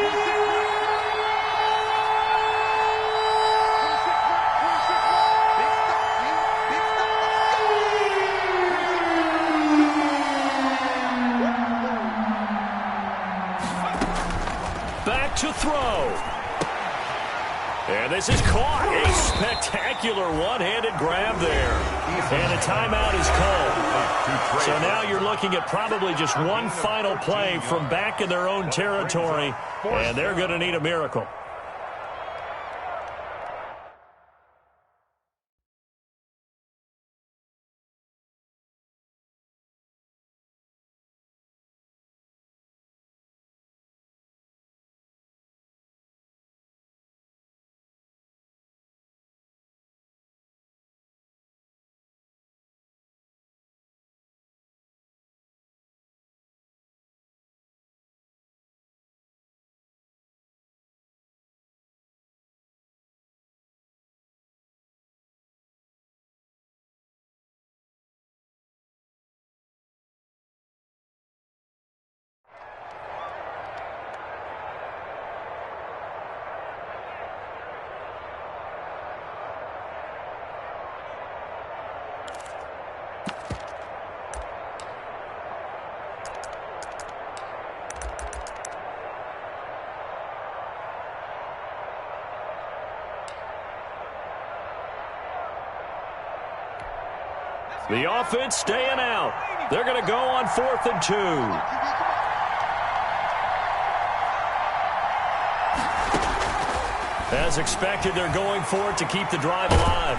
Speaker 2: To throw. And this is caught. A spectacular one-handed grab there. And a timeout is called. So now you're looking at probably just one final play from back in their own territory, and they're going to need a miracle. The offense staying out. They're going to go on 4th and 2. As expected, they're going for it to keep the drive alive.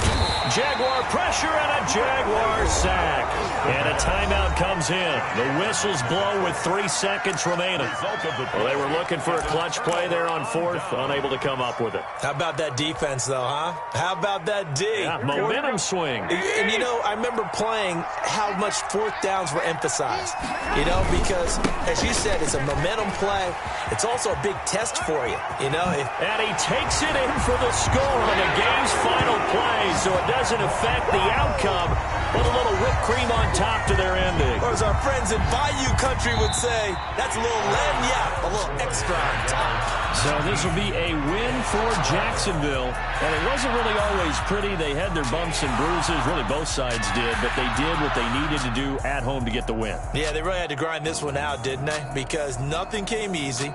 Speaker 2: Jaguar pressure and a Jaguar sack. And a timeout comes in. The whistles blow with 3 seconds remaining. Well, they were looking for a clutch play there on 4th, unable to come up with it.
Speaker 5: How about that defense, though, huh? How about that D?
Speaker 2: Yeah, momentum swing.
Speaker 5: And, you know, I remember playing how much 4th downs were emphasized, you know, because, as you said, it's a momentum play. It's also a big test for you, you know.
Speaker 2: And he takes it in for the score on the game's final play, so it doesn't affect the outcome, but a little whipped cream on top to their ending.
Speaker 5: Or as our friends in Bayou Country would say, that's a little lagniappe, a little extra on top.
Speaker 2: So this will be a win for Jacksonville, and it wasn't really always pretty. They had their bumps and bruises, really both sides did, but they did what they needed to do at home to get the win.
Speaker 5: Yeah, they really had to grind this one out, didn't they? Because nothing came easy.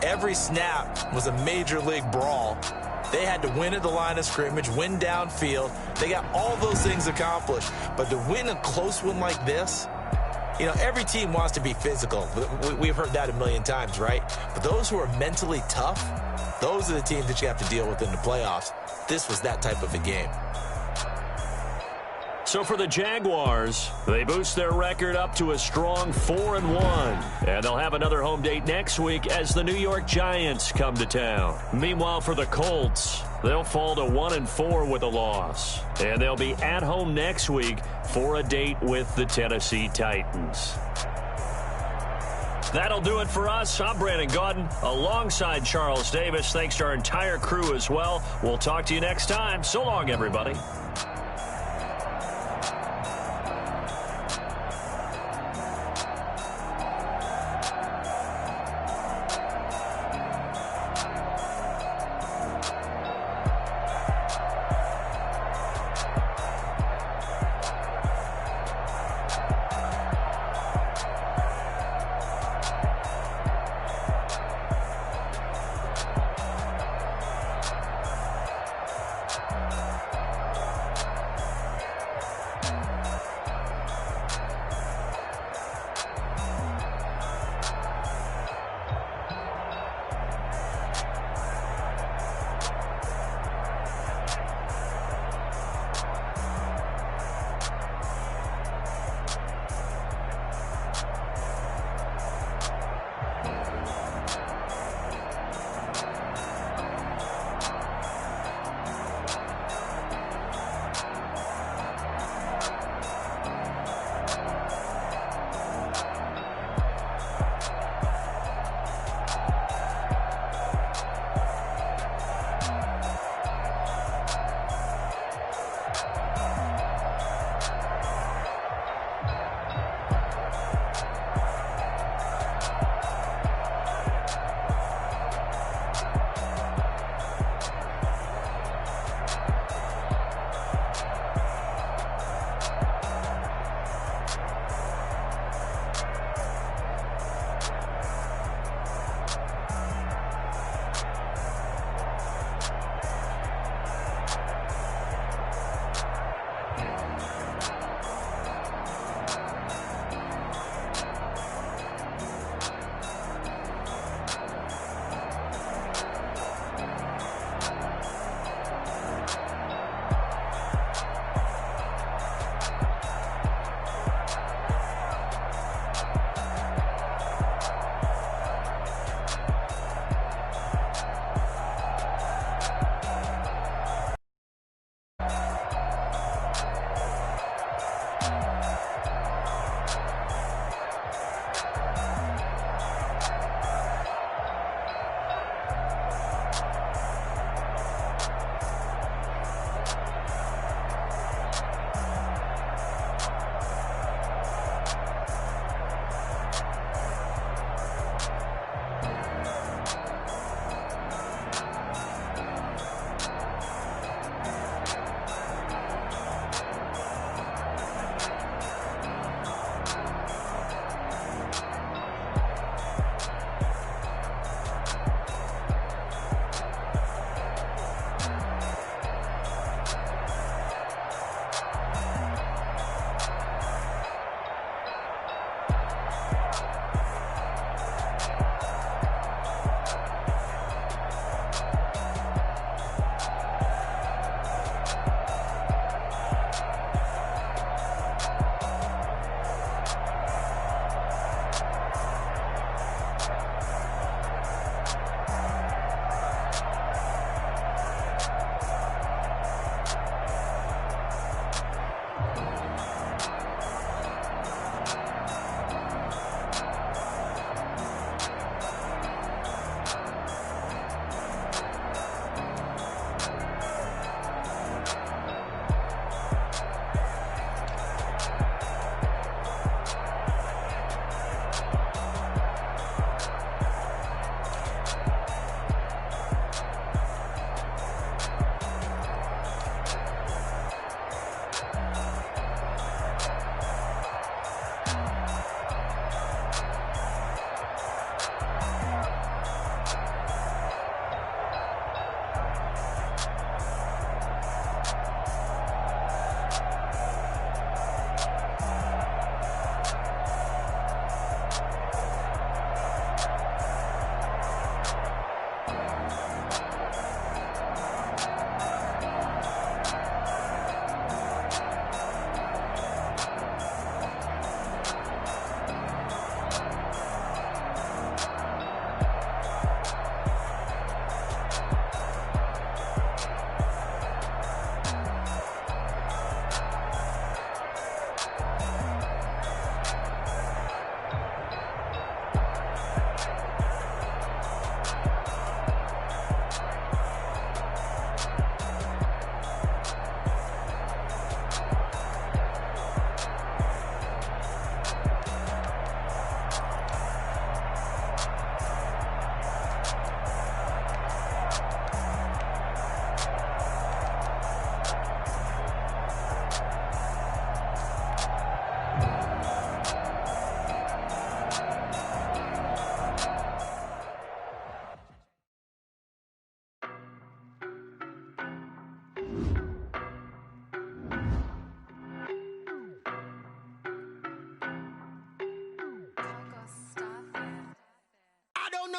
Speaker 5: Every snap was a major league brawl. They had to win at the line of scrimmage, win downfield. They got all those things accomplished. But to win a close one like this, you know, every team wants to be physical. We've heard that a million times, right? But those who are mentally tough, those are the teams that you have to deal with in the playoffs. This was that type of a game.
Speaker 2: So for the Jaguars, they boost their record up to a strong 4-1. And they'll have another home date next week as the New York Giants come to town. Meanwhile, for the Colts, they'll fall to 1-4 with a loss. And they'll be at home next week for a date with the Tennessee Titans. That'll do it for us. I'm Brandon Gaudin alongside Charles Davis. Thanks to our entire crew as well. We'll talk to you next time. So long, everybody.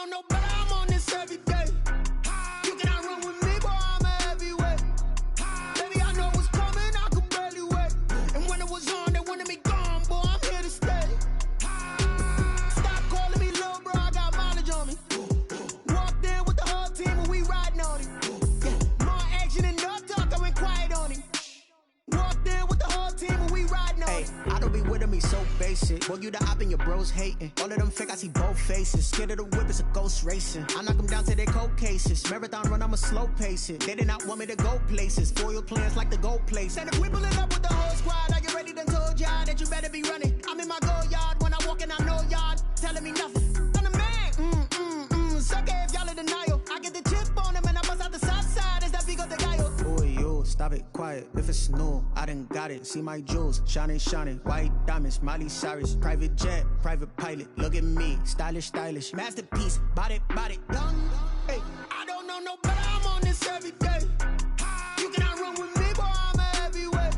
Speaker 7: don't know, but I'm on this every day. You cannot run with me, boy, I'm a heavyweight. Baby, I know what's coming, I could barely wait. And when it was on, they wanted me gone, boy, I'm here to stay. Stop calling me little bro, I got mileage on me. Walked in with the whole team and we riding on it. Yeah, more action and no talk, I went quiet on it. Walked in with the whole team and we riding on it.
Speaker 8: I don't be with him, he's so basic. Boy, you the op and your bros hating. All of them fake, I see both faces. Scared of the whip, it's a ghost racing. I knock them down to their cold cases. Marathon run, I'ma slow pace it. They did not want me to go places. Foil plans like the gold place. And if we pulling up with the whole squad, are you ready? Done told y'all that you better be running. I'm in my go yard. When I walk in, I know y'all telling me nothing. I'm the man. Suck it if y'all in denial. I get the chip on him and I bust out the south side. It's that Vigo de Gallo. Boy, yo, stop it, quiet. If it's new, I done got it. See my jewels, shining, shining. White diamonds, Miley Cyrus. Private jet, private pilot. Look at me, stylish, stylish. Masterpiece, body, done.
Speaker 7: Hey, I don't know no better, I'm on this every day. You cannot run with me, boy, I'm a heavyweight.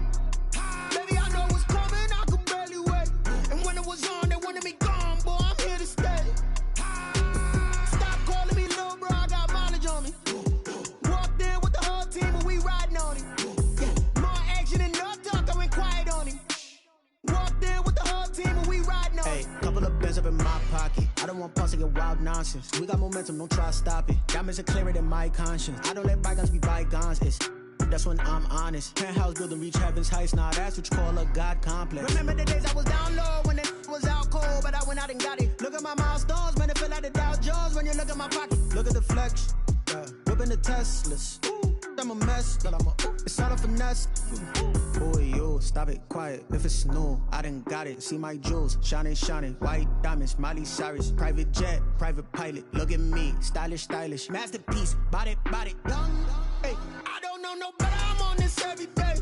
Speaker 7: Baby, I know what's coming, I could barely wait. And when it was on, they wanted me gone, boy, I'm here to stay. Stop calling me little bro, I got mileage on me. Walked in with the whole team and we riding on it. Yeah, more action and no talk, I went quiet on it. Walked in with the whole team and we riding on it.
Speaker 8: Couple of bands up in my pocket. I don't want pause to get wild nonsense. We got momentum, don't try to stop it. Diamonds are clearer than my conscience. I don't let bygones be bygones. That's when I'm honest. Penthouse building, reach heaven's heights. Nah, that's what you call a God complex.
Speaker 7: Remember the days I was down low when it was out cold, but I went out and got it. Look at my milestones, man, it feel like the Dow Jones when you look at my pocket.
Speaker 8: Look at the flex, whipping the Teslas. I'm a mess, but it's all a finesse. Boy, yo, stop it, quiet. If it's new, I done got it. See my jewels, shining, shining. White diamonds, Miley Cyrus. Private jet, private pilot. Look at me, stylish, stylish. Masterpiece, body, done.
Speaker 7: Hey, I don't know no better, I'm on this every day.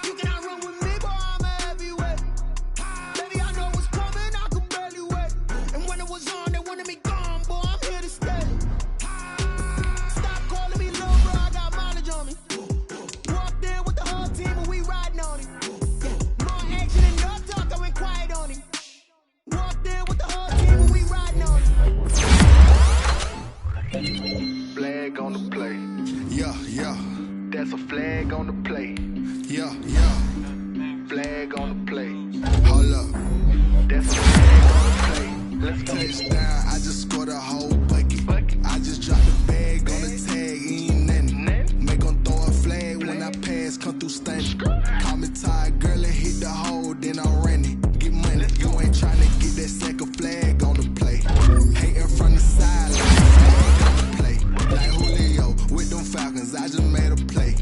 Speaker 7: You cannot run with me, boy, I'm a heavyweight. Baby, I know what's coming, I could barely wait. And when it was on, they wanted me gone, boy, I'm here to stay. Stop calling me little bro, I got mileage on me. Walked in with the whole team and we riding on it. Yeah, more action and no talk, I went quiet on it. Walked in with the whole team and we riding on it.
Speaker 9: Flag on the play.
Speaker 10: Yeah.
Speaker 9: That's a flag on the play.
Speaker 10: Yeah.
Speaker 9: Flag on the play.
Speaker 10: Hold up.
Speaker 9: That's a flag on the play. Let's go.
Speaker 10: Touchdown, I just scored a whole bucket. I just dropped the bag on the tag, ain't nothing. Make 'em throw a flag when I pass, come through stunning. Call me tired, girl, and hit the hole, then I'm running. Get money, you ain't tryna get that second flag on the play. Hating from the side, like a flag on the play. Like Julio with them Falcons, I just made a play.